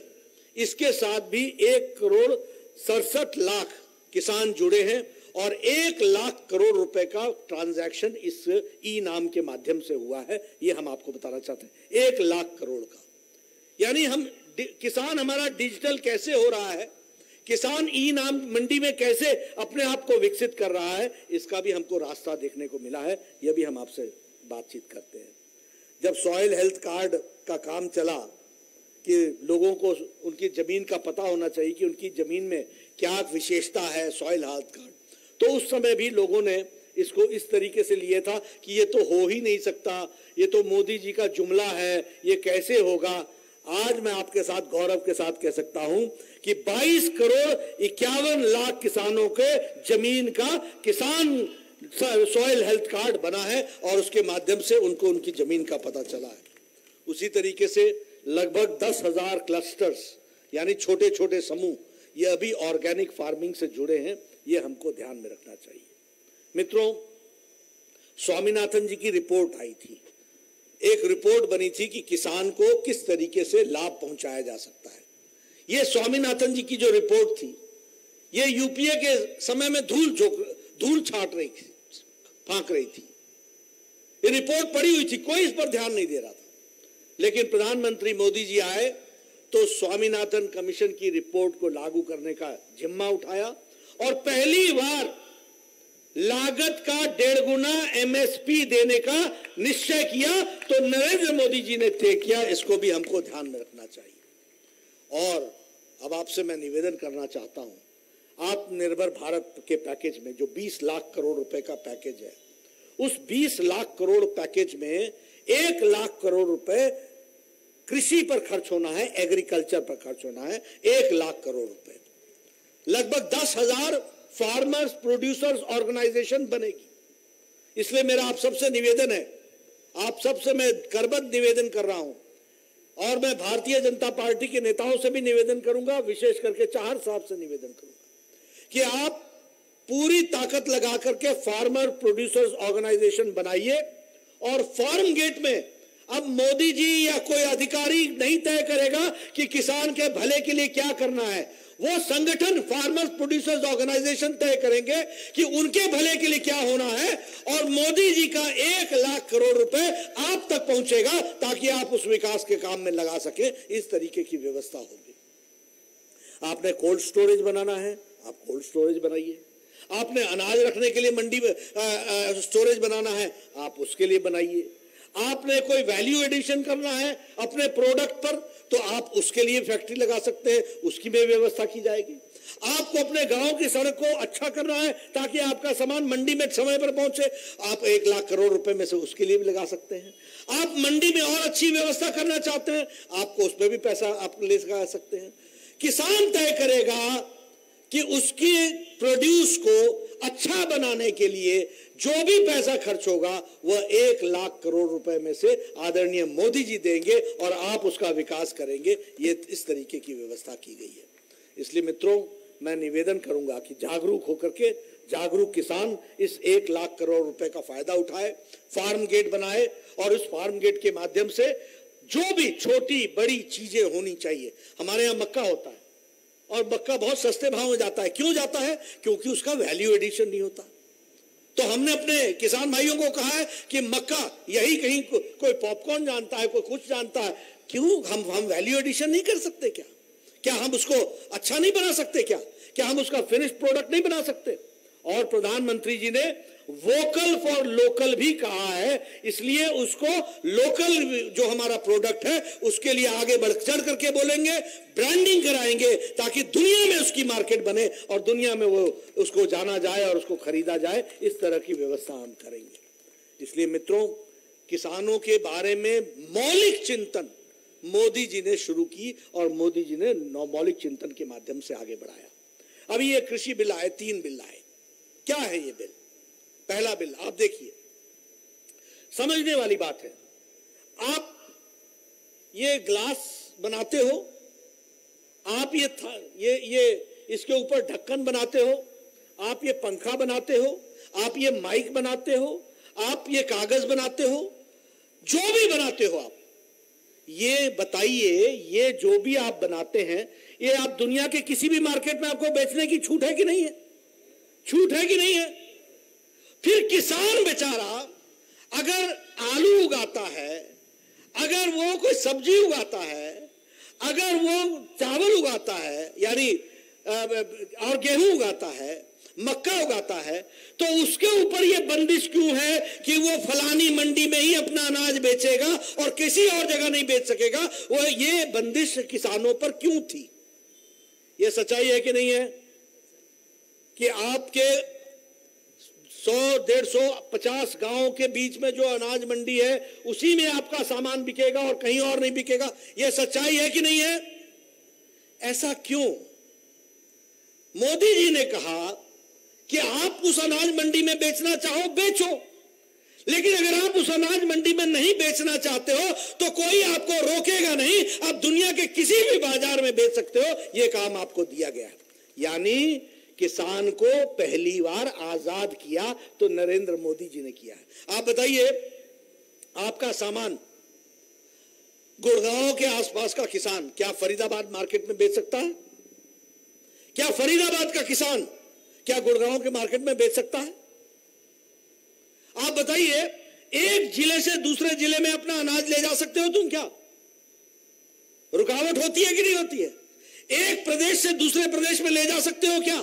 इसके साथ भी 1 करोड़ 67 लाख किसान जुड़े हैं, और 1 लाख करोड़ रुपए का ट्रांजैक्शन इस ई नाम के माध्यम से हुआ है। ये हम आपको बताना चाहते हैं, 1 लाख करोड़ का। यानी हम किसान हमारा डिजिटल कैसे हो रहा है, किसान ई नाम मंडी में कैसे अपने आप को विकसित कर रहा है, इसका भी हमको रास्ता देखने को मिला है। यह भी हम आपसे बातचीत करते हैं। जब सॉइल हेल्थ कार्ड का काम चला कि लोगों को उनकी जमीन का पता होना चाहिए कि उनकी जमीन में क्या विशेषता है, सॉइल हेल्थ कार्ड। तो उस समय भी लोगों ने इसको इस तरीके से लिया था कि ये तो हो ही नहीं सकता, ये तो मोदी जी का जुमला है, ये कैसे होगा। आज मैं आपके साथ गौरव के साथ कह सकता हूं कि 22 करोड़ 51 लाख किसानों के जमीन का किसान सॉइल हेल्थ कार्ड बना है और उसके माध्यम से उनको उनकी जमीन का पता चला है। उसी तरीके से लगभग 10,000 क्लस्टर्स यानी छोटे छोटे समूह ये अभी ऑर्गेनिक फार्मिंग से जुड़े हैं, ये हमको ध्यान में रखना चाहिए। मित्रों, स्वामीनाथन जी की रिपोर्ट आई थी, एक रिपोर्ट बनी थी कि किसान को किस तरीके से लाभ पहुंचाया जा सकता है। ये स्वामीनाथन जी की जो रिपोर्ट थी, ये यूपीए के समय में धूल छाट रही थी, फांक रही थी। ये रिपोर्ट पड़ी हुई थी, कोई इस पर ध्यान नहीं दे रहा था। लेकिन प्रधानमंत्री मोदी जी आए तो स्वामीनाथन कमीशन की रिपोर्ट को लागू करने का जिम्मा उठाया और पहली बार लागत का 1.5 गुना एमएसपी देने का निश्चय किया। तो नरेंद्र मोदी जी ने तय किया, इसको भी हमको ध्यान में रखना चाहिए। और अब आपसे मैं निवेदन करना चाहता हूं, आत्मनिर्भर भारत के पैकेज में जो 20 लाख करोड़ रुपए का पैकेज है, उस 20 लाख करोड़ पैकेज में 1 लाख करोड़ रुपए कृषि पर खर्च होना है, एग्रीकल्चर पर खर्च होना है 1 लाख करोड़ रुपए। लगभग 10,000 फार्मर्स प्रोड्यूसर्स ऑर्गेनाइजेशन बनेगी। इसलिए मेरा आप सबसे निवेदन है, आप सबसे मैं करबद्ध निवेदन कर रहा हूं और मैं भारतीय जनता पार्टी के नेताओं से भी निवेदन करूंगा, विशेष करके चाहर साहब से निवेदन करूंगा कि आप पूरी ताकत लगा करके फार्मर प्रोड्यूसर्स ऑर्गेनाइजेशन बनाइए। और फार्म गेट में अब मोदी जी या कोई अधिकारी नहीं तय करेगा कि किसान के भले के लिए क्या करना है, वो संगठन फार्मर्स प्रोड्यूसर्स ऑर्गेनाइजेशन तय करेंगे कि उनके भले के लिए क्या होना है। और मोदी जी का 1 लाख करोड़ रुपए आप तक पहुंचेगा ताकि आप उस विकास के काम में लगा सके। इस तरीके की व्यवस्था होगी। आपने कोल्ड स्टोरेज बनाना है, आप कोल्ड स्टोरेज बनाइए। आपने अनाज रखने के लिए मंडी में स्टोरेज बनाना है, आप उसके लिए बनाइए। आपने कोई वैल्यू एडिशन करना है अपने प्रोडक्ट पर, तो आप उसके लिए फैक्ट्री लगा सकते हैं, उसकी भी व्यवस्था की जाएगी। आपको अपने गांव की सड़क को अच्छा करना है ताकि आपका सामान मंडी में समय पर पहुंचे, आप 1 लाख करोड़ रुपए में से उसके लिए भी लगा सकते हैं। आप मंडी में और अच्छी व्यवस्था करना चाहते हैं, आपको उसमें भी पैसा आप ले सकते हैं। किसान तय करेगा कि उसकी प्रोड्यूस को अच्छा बनाने के लिए जो भी पैसा खर्च होगा वह 1 लाख करोड़ रुपए में से आदरणीय मोदी जी देंगे और आप उसका विकास करेंगे। ये इस तरीके की व्यवस्था की गई है। इसलिए मित्रों, मैं निवेदन करूंगा कि जागरूक होकर के जागरूक किसान इस 1 लाख करोड़ रुपए का फायदा उठाए, फार्म गेट बनाए और उस फार्म गेट के माध्यम से जो भी छोटी बड़ी चीजें होनी चाहिए। हमारे यहाँ मक्का होता है और मक्का बहुत सस्ते भाव में जाता है। क्यों जाता है? क्योंकि उसका वैल्यू एडिशन नहीं होता। तो हमने अपने किसान भाइयों को कहा है कि मक्का यही कहीं कोई पॉपकॉर्न जानता है, कोई कुछ जानता है, क्यों हम वैल्यू एडिशन नहीं कर सकते? क्या हम उसको अच्छा नहीं बना सकते? क्या हम उसका फिनिश प्रोडक्ट नहीं बना सकते? और प्रधानमंत्री जी ने वोकल फॉर लोकल भी कहा है, इसलिए उसको लोकल जो हमारा प्रोडक्ट है उसके लिए आगे बढ़ चढ़ करके बोलेंगे, ब्रांडिंग कराएंगे ताकि दुनिया में उसकी मार्केट बने और दुनिया में वो उसको जाना जाए और उसको खरीदा जाए। इस तरह की व्यवस्था हम करेंगे। इसलिए मित्रों, किसानों के बारे में मौलिक चिंतन मोदी जी ने शुरू की और मोदी जी ने मौलिक चिंतन के माध्यम से आगे बढ़ाया। अभी ये कृषि बिल आए, 3 बिल आए। क्या है ये बिल? पहला बिल आप देखिए, समझने वाली बात है। आप ये ग्लास बनाते हो, आप ये इसके ऊपर ढक्कन बनाते हो, आप ये पंखा बनाते हो, आप ये माइक बनाते हो, आप ये कागज बनाते हो, जो भी बनाते हो आप, ये बताइए, ये जो भी आप बनाते हैं, ये आप दुनिया के किसी भी मार्केट में आपको बेचने की छूट है कि नहीं है? छूट है कि नहीं है? फिर किसान बेचारा अगर आलू उगाता है, अगर वो कोई सब्जी उगाता है, अगर वो चावल उगाता है यानी और गेहूं उगाता है, मक्का उगाता है, तो उसके ऊपर ये बंदिश क्यों है कि वो फलानी मंडी में ही अपना अनाज बेचे? बेचेगा और किसी और जगह नहीं बेच सकेगा, वो ये बंदिश किसानों पर क्यों थी? ये सच्चाई है कि नहीं है कि आपके 100, 150, 50 गांव के बीच में जो अनाज मंडी है उसी में आपका सामान बिकेगा और कहीं और नहीं बिकेगा? यह सच्चाई है कि नहीं है? ऐसा क्यों? मोदी जी ने कहा कि आप उस अनाज मंडी में बेचना चाहो बेचो, लेकिन अगर आप उस अनाज मंडी में नहीं बेचना चाहते हो तो कोई आपको रोकेगा नहीं, आप दुनिया के किसी भी बाजार में बेच सकते हो। यह काम आपको दिया गया है। यानी किसान को पहली बार आजाद किया तो नरेंद्र मोदी जी ने किया है। आप बताइए, आपका सामान गुड़गांव के आसपास का किसान क्या फरीदाबाद मार्केट में बेच सकता है? क्या फरीदाबाद का किसान क्या गुड़गांव के मार्केट में बेच सकता है? आप बताइए, एक जिले से दूसरे जिले में अपना अनाज ले जा सकते हो तुम? क्या रुकावट होती है कि नहीं होती है? एक प्रदेश से दूसरे प्रदेश में ले जा सकते हो क्या?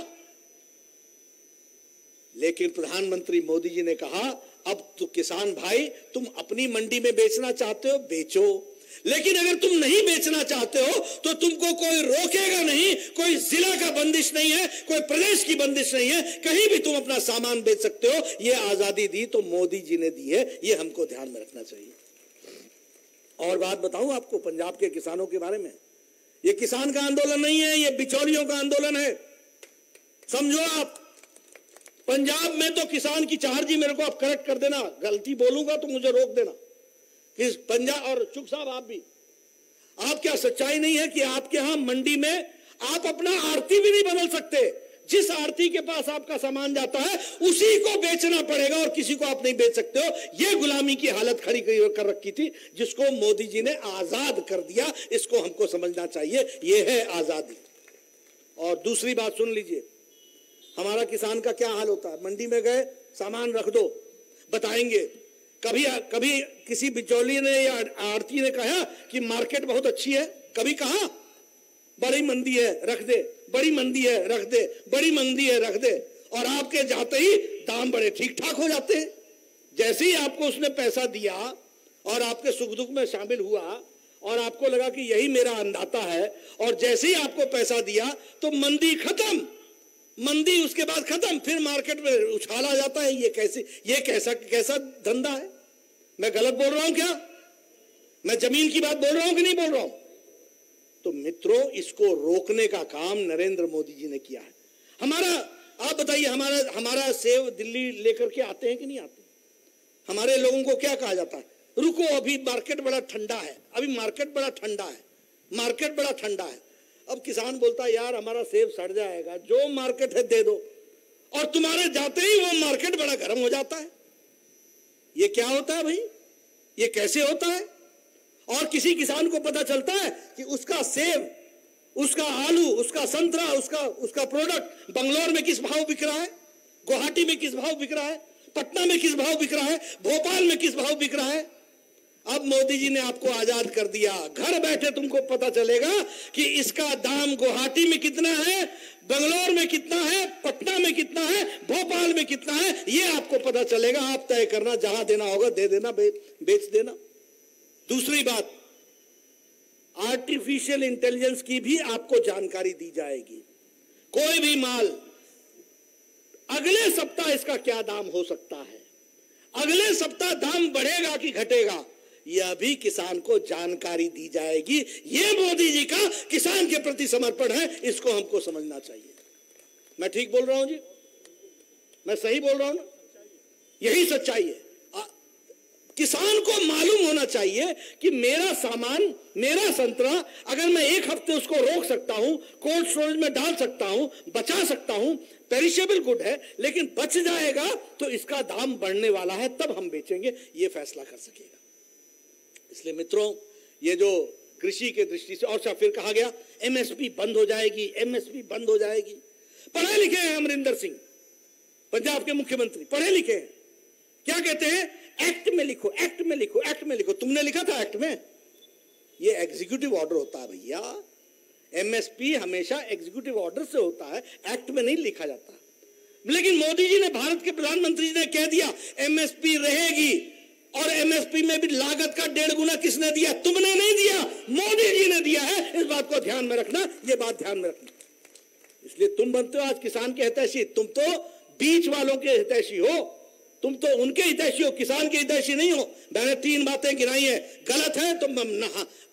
लेकिन प्रधानमंत्री मोदी जी ने कहा, अब तो किसान भाई तुम अपनी मंडी में बेचना चाहते हो बेचो, लेकिन अगर तुम नहीं बेचना चाहते हो तो तुमको कोई रोकेगा नहीं, कोई जिला का बंदिश नहीं है, कोई प्रदेश की बंदिश नहीं है, कहीं भी तुम अपना सामान बेच सकते हो। यह आजादी दी तो मोदी जी ने दी है, यह हमको ध्यान में रखना चाहिए। और बात बताऊं आपको पंजाब के किसानों के बारे में, यह किसान का आंदोलन नहीं है, यह बिचौलियों का आंदोलन है। समझो आप, पंजाब में तो किसान की चार जी, मेरे को आप करेक्ट कर देना, गलती बोलूंगा तो मुझे रोक देना, कि पंजाब और चुग साहब आप भी, आप क्या सच्चाई नहीं है कि आपके यहां मंडी में आप अपना आरती भी नहीं बदल सकते? जिस आरती के पास आपका सामान जाता है उसी को बेचना पड़ेगा और किसी को आप नहीं बेच सकते हो। यह गुलामी की हालत खड़ी कर रखी थी, जिसको मोदी जी ने आजाद कर दिया। इसको हमको समझना चाहिए, यह है आजादी। और दूसरी बात सुन लीजिए, हमारा किसान का क्या हाल होता है? मंडी में गए, सामान रख दो, बताएंगे। कभी किसी बिचौलिए ने या आड़ती ने कहा कि मार्केट बहुत अच्छी है? कभी कहा? बड़ी मंदी है रख दे, बड़ी मंदी है रख दे, बड़ी मंदी है रख दे, और आपके जाते ही दाम बड़े ठीक ठाक हो जाते हैं। जैसे ही आपको उसने पैसा दिया और आपके सुख दुख में शामिल हुआ और आपको लगा कि यही मेरा अन्नदाता है, और जैसे ही आपको पैसा दिया तो मंदी खत्म, मंदी उसके बाद खत्म, फिर मार्केट में उछाल आ जाता है। ये कैसा धंधा है? मैं गलत बोल रहा हूं क्या? मैं जमीन की बात बोल रहा हूं कि नहीं बोल रहा हूं? तो मित्रों, इसको रोकने का काम नरेंद्र मोदी जी ने किया है। आप बताइए, हमारा सेब दिल्ली लेकर के आते हैं कि नहीं आते? हमारे लोगों को क्या कहा जाता है? रुको, अभी मार्केट बड़ा ठंडा है, अभी मार्केट बड़ा ठंडा है, मार्केट बड़ा ठंडा है। अब किसान बोलता है, यार हमारा सेब सड़ जाएगा, जो मार्केट है दे दो, और तुम्हारे जाते ही वो मार्केट बड़ा गर्म हो जाता है। ये क्या होता है भाई? ये कैसे होता है? और किसी किसान को पता चलता है कि उसका सेब, उसका आलू, उसका संतरा, उसका प्रोडक्ट बंगलोर में किस भाव बिक रहा है, गुवाहाटी में किस भाव बिक रहा है, पटना में किस भाव बिक रहा है, भोपाल में किस भाव बिक रहा है? अब मोदी जी ने आपको आजाद कर दिया, घर बैठे तुमको पता चलेगा कि इसका दाम गुवाहाटी में कितना है, बंगलोर में कितना है, पटना में कितना है, भोपाल में कितना है, ये आपको पता चलेगा। आप तय करना, जहां देना होगा दे देना, बेच देना। दूसरी बात, आर्टिफिशियल इंटेलिजेंस की भी आपको जानकारी दी जाएगी। कोई भी माल, अगले सप्ताह इसका क्या दाम हो सकता है, अगले सप्ताह दाम बढ़ेगा कि घटेगा, यह भी किसान को जानकारी दी जाएगी। यह मोदी जी का किसान के प्रति समर्पण है, इसको हमको समझना चाहिए। मैं ठीक बोल रहा हूं जी? मैं सही बोल रहा हूं ना? यही सच्चाई है। किसान को मालूम होना चाहिए कि मेरा सामान, मेरा संतरा, अगर मैं एक हफ्ते उसको रोक सकता हूं, कोल्ड स्टोरेज में डाल सकता हूं, बचा सकता हूं, पेरिशेबल गुड है, लेकिन बच जाएगा तो इसका दाम बढ़ने वाला है, तब हम बेचेंगे, यह फैसला कर सकेगा। इसलिए मित्रों, ये जो कृषि के दृष्टि से, और फिर कहा गया एमएसपी बंद हो जाएगी, एमएसपी बंद हो जाएगी। पढ़े लिखे हैं अमरिंदर सिंह, पंजाब के मुख्यमंत्री, पढ़े लिखे हैं। क्या कहते हैं? एक्ट में लिखो, एक्ट में लिखो, एक्ट में लिखो। तुमने लिखा था एक्ट में? ये एग्जीक्यूटिव ऑर्डर होता है भैया। एमएसपी हमेशा एग्जीक्यूटिव ऑर्डर से होता है, एक्ट में नहीं लिखा जाता। लेकिन मोदी जी ने, भारत के प्रधानमंत्री जी ने कह दिया एमएसपी रहेगी, और एमएसपी में भी लागत का 1.5 गुना किसने दिया? तुमने नहीं दिया, मोदी जी ने दिया है। इस बात को ध्यान में रखना, ये बात ध्यान में रखना। इसलिए तुम बनते हो आज किसान के हितैषी, तुम तो बीच वालों के हितैषी हो, तुम तो उनके हितैषी हो, किसान के हितैषी नहीं हो। मैंने 3 बातें गिनाई है, गलत है तो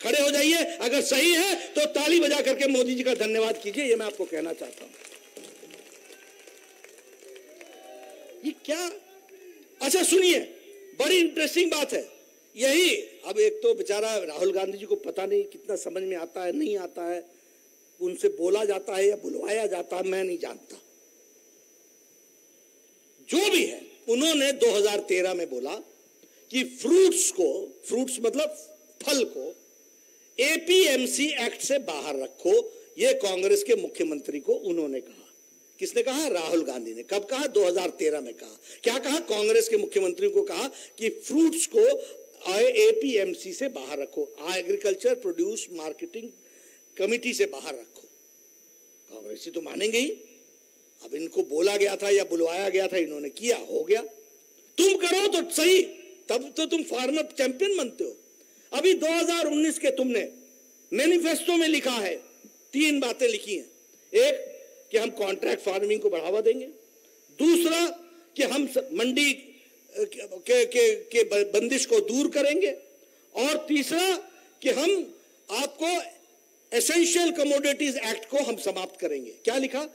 खड़े हो जाइए, अगर सही है तो ताली बजा करके मोदी जी का धन्यवाद कीजिए, ये मैं आपको कहना चाहता हूं। ये क्या, अच्छा सुनिए, बड़ी इंटरेस्टिंग बात है यही। अब एक तो बेचारा राहुल गांधी जी को पता नहीं कितना समझ में आता है, नहीं आता है, उनसे बोला जाता है या बुलवाया जाता है, मैं नहीं जानता। जो भी है, उन्होंने 2013 में बोला कि फ्रूट्स मतलब फल को एपीएमसी एक्ट से बाहर रखो। ये कांग्रेस के मुख्यमंत्री को उन्होंने कहा। किसने कहा? राहुल गांधी ने। कब कहा? 2013 में कहा। क्या कहा? कांग्रेस के मुख्यमंत्री को कहा कि फ्रूट्स को एपीएमसी से बाहर रखो, एग्रीकल्चर प्रोड्यूस मार्केटिंग कमिटी से बाहर रखो। कांग्रेसी तो मानेंगे ही। अब इनको बोला गया था या बुलवाया गया था, इन्होंने किया, हो गया। तुम करो तो सही, तब तो तुम फार्मर चैंपियन बनते हो। अभी 2019 के तुमने मैनिफेस्टो में लिखा है, 3 बातें लिखी हैं। एक कि हम कॉन्ट्रैक्ट फार्मिंग को बढ़ावा देंगे, दूसरा कि हम मंडी के बंदिश को दूर करेंगे, और तीसरा कि हम आपको एसेंशियल कमोडिटीज एक्ट को हम समाप्त करेंगे। क्या लिखा?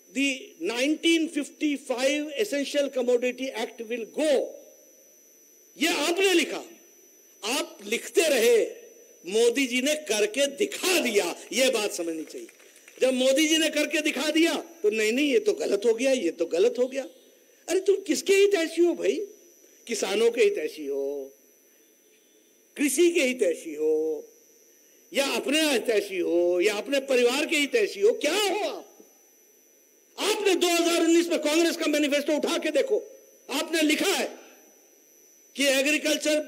The 1955 Essential Commodity Act will go। ये आपने लिखा, आप लिखते रहे, मोदी जी ने करके दिखा दिया। ये बात समझनी चाहिए। जब मोदी जी ने करके दिखा दिया तो नहीं ये तो गलत हो गया, ये तो गलत हो गया। अरे तुम किसके हितैषी हो भाई? किसानों के हितैषी हो, कृषि के हितैषी हो, या अपने हितैषी हो, या अपने परिवार के हितैषी हो? क्या हो आप? आपने 2019 में कांग्रेस का मैनिफेस्टो उठा के देखो, आपने लिखा है कि एग्रीकल्चर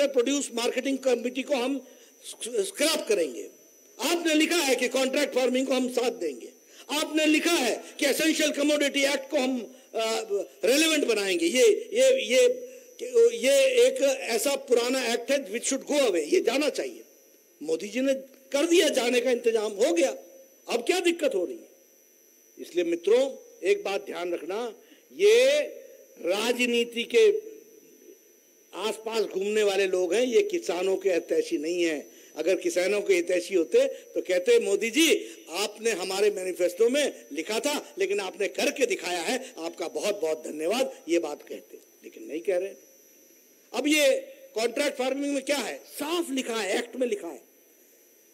प्रोड्यूस मार्केटिंग कमिटी को हम स्क्रैप करेंगे। आपने लिखा है कि कॉन्ट्रैक्ट फार्मिंग को हम साथ देंगे। आपने लिखा है कि एसेंशियल कमोडिटी एक्ट को हम रेलेवेंट बनाएंगे। ये एक ऐसा पुराना एक्ट है विच शुड गो अवे, ये जाना चाहिए। मोदी जी ने कर दिया, जाने का इंतजाम हो गया, अब क्या दिक्कत हो रही है? इसलिए मित्रों, एक बात ध्यान रखना, ये राजनीति के आसपास घूमने वाले लोग हैं, ये किसानों के हितैषी नहीं है। अगर किसानों के हितैषी होते तो कहते मोदी जी आपने हमारे मैनिफेस्टो में लिखा था लेकिन आपने करके दिखाया है, आपका बहुत बहुत धन्यवाद, ये बात कहते, लेकिन नहीं कह रहे। अब ये कॉन्ट्रैक्ट फार्मिंग में क्या है? साफ लिखा है, एक्ट में लिखा है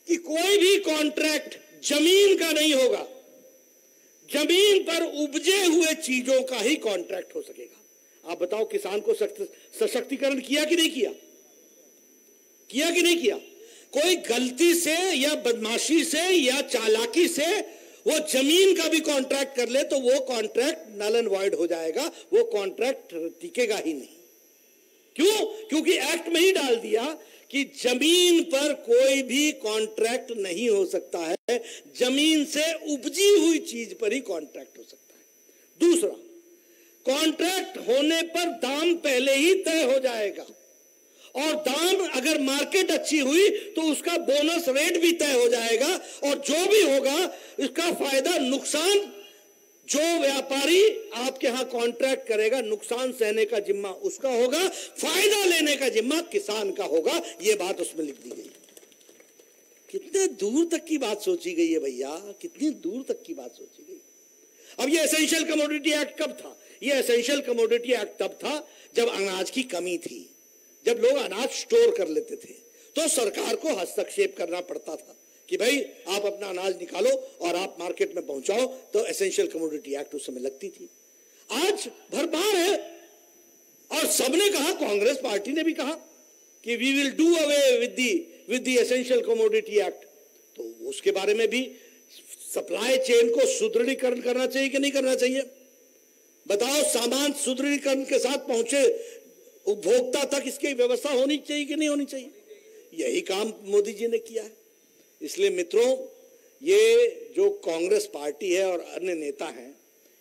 कि कोई भी कॉन्ट्रैक्ट जमीन का नहीं होगा, जमीन पर उपजे हुए चीजों का ही कॉन्ट्रैक्ट हो सकेगा। आप बताओ, किसान को सशक्तिकरण किया कि नहीं किया? किया कि नहीं किया? कोई गलती से या बदमाशी से या चालाकी से वो जमीन का भी कॉन्ट्रैक्ट कर ले तो वो कॉन्ट्रैक्ट नल एंड वॉइड हो जाएगा, वो कॉन्ट्रैक्ट टिकेगा ही नहीं। क्यों? क्योंकि एक्ट में ही डाल दिया कि जमीन पर कोई भी कॉन्ट्रैक्ट नहीं हो सकता है, जमीन से उपजी हुई चीज पर ही कॉन्ट्रैक्ट हो सकता है। दूसरा, कॉन्ट्रैक्ट होने पर दाम पहले ही तय हो जाएगा, और दाम अगर मार्केट अच्छी हुई तो उसका बोनस रेट भी तय हो जाएगा, और जो भी होगा इसका फायदा नुकसान, जो व्यापारी आपके यहां कॉन्ट्रैक्ट करेगा, नुकसान सहने का जिम्मा उसका होगा, फायदा लेने का जिम्मा किसान का होगा। यह बात उसमें लिख दी गई। कितने दूर तक की बात सोची गई है भैया, कितनी दूर तक की बात सोची गई। अब ये एसेंशियल कमोडिटी एक्ट कब था? ये एसेंशियल कमोडिटी एक्ट तब था जब अनाज की कमी थी, जब लोग अनाज स्टोर कर लेते थे तो सरकार को हस्तक्षेप करना पड़ता था कि भाई आप अपना अनाज निकालो और आप मार्केट में पहुंचाओ, तो एसेंशियल कमोडिटी एक्ट उस समय लगती थी। आज भरमार है, और सबने कहा, कांग्रेस पार्टी ने भी कहा कि we will do away with the essential commodity act. तो उसके बारे में भी सप्लाई चेन को सुदृढ़ीकरण करना चाहिए कि नहीं करना चाहिए? बताओ, सामान सुदृढ़ीकरण के साथ पहुंचे उपभोक्ता तक इसकी व्यवस्था होनी चाहिए कि नहीं होनी चाहिए? यही काम मोदी जी ने किया है। इसलिए मित्रों, ये जो कांग्रेस पार्टी है और अन्य नेता हैं,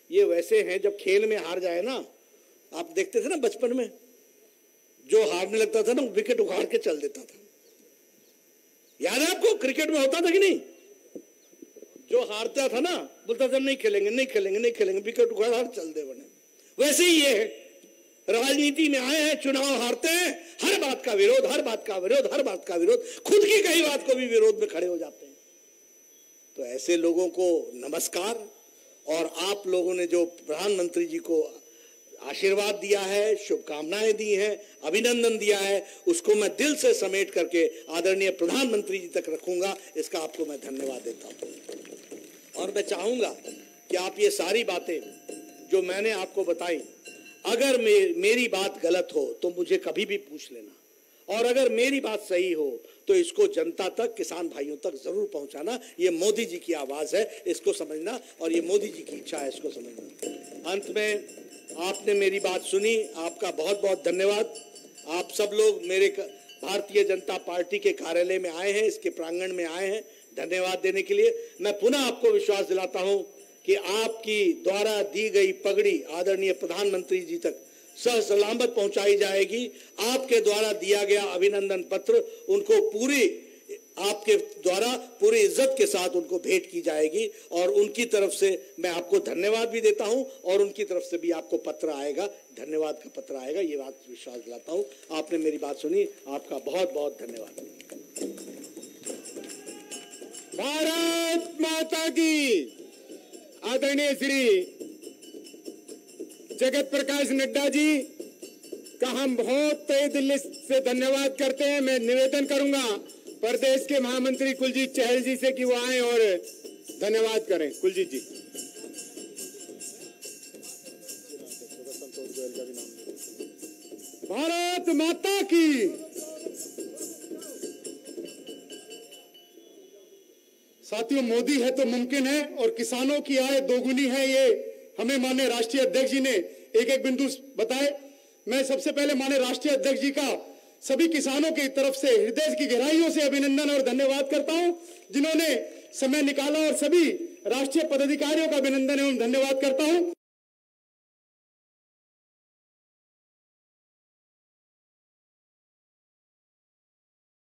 ये वैसे हैं, जब खेल में हार जाए ना, आप देखते थे ना बचपन में, जो हारने लगता था ना, विकेट उखाड़ के चल देता था। याद है आपको, क्रिकेट में होता था कि नहीं? जो हारता था ना, बोलता था नहीं खेलेंगे, नहीं खेलेंगे, नहीं खेलेंगे, विकेट उखाड़ चल दे बने। वैसे ही ये है, राजनीति में आए हैं, चुनाव हारते हैं, हर बात का विरोध, हर बात का विरोध, हर बात का विरोध, खुद की कई बात को भी विरोध में खड़े हो जाते हैं। तो ऐसे लोगों को नमस्कार। और आप लोगों ने जो प्रधानमंत्री जी को आशीर्वाद दिया है, शुभकामनाएं दी हैं, अभिनंदन दिया है, उसको मैं दिल से समेट करके आदरणीय प्रधानमंत्री जी तक रखूंगा। इसका आपको मैं धन्यवाद देता हूं। और मैं चाहूंगा कि आप ये सारी बातें जो मैंने आपको बताई, अगर मेरी बात गलत हो तो मुझे कभी भी पूछ लेना, और अगर मेरी बात सही हो तो इसको जनता तक, किसान भाइयों तक जरूर पहुंचाना। ये मोदी जी की आवाज है, इसको समझना, और ये मोदी जी की इच्छा है, इसको समझना। अंत में आपने मेरी बात सुनी, आपका बहुत बहुत धन्यवाद। आप सब लोग मेरे भारतीय जनता पार्टी के कार्यालय में आए हैं, इसके प्रांगण में आए हैं धन्यवाद देने के लिए। मैं पुनः आपको विश्वास दिलाता हूं कि आपकी द्वारा दी गई पगड़ी आदरणीय प्रधानमंत्री जी तक सलामत पहुंचाई जाएगी। आपके द्वारा दिया गया अभिनंदन पत्र उनको आपके द्वारा पूरी इज्जत के साथ उनको भेंट की जाएगी, और उनकी तरफ से मैं आपको धन्यवाद भी देता हूं, और उनकी तरफ से भी आपको पत्र आएगा, धन्यवाद का पत्र आएगा। ये बात विश्वास दिलाता हूं। आपने मेरी बात सुनी, आपका बहुत बहुत धन्यवाद। भारत माता की। आदरणीय श्री जगत प्रकाश नड्डा जी का हम बहुत तहे दिल से धन्यवाद करते हैं। मैं निवेदन करूंगा प्रदेश के महामंत्री कुलजीत चहल जी से कि वो आए और धन्यवाद करें। कुलजीत जी। भारत माता की। साथियों, मोदी है तो मुमकिन है, और किसानों की आय दोगुनी है, ये हमें माननीय राष्ट्रीय अध्यक्ष जी ने एक एक बिंदु बताए। मैं सबसे पहले माननीय राष्ट्रीय अध्यक्ष जी का सभी किसानों की तरफ से हृदय की गहराइयों से अभिनंदन और धन्यवाद करता हूं, जिन्होंने समय निकाला, और सभी राष्ट्रीय पदाधिकारियों का अभिनंदन एवं धन्यवाद करता हूं।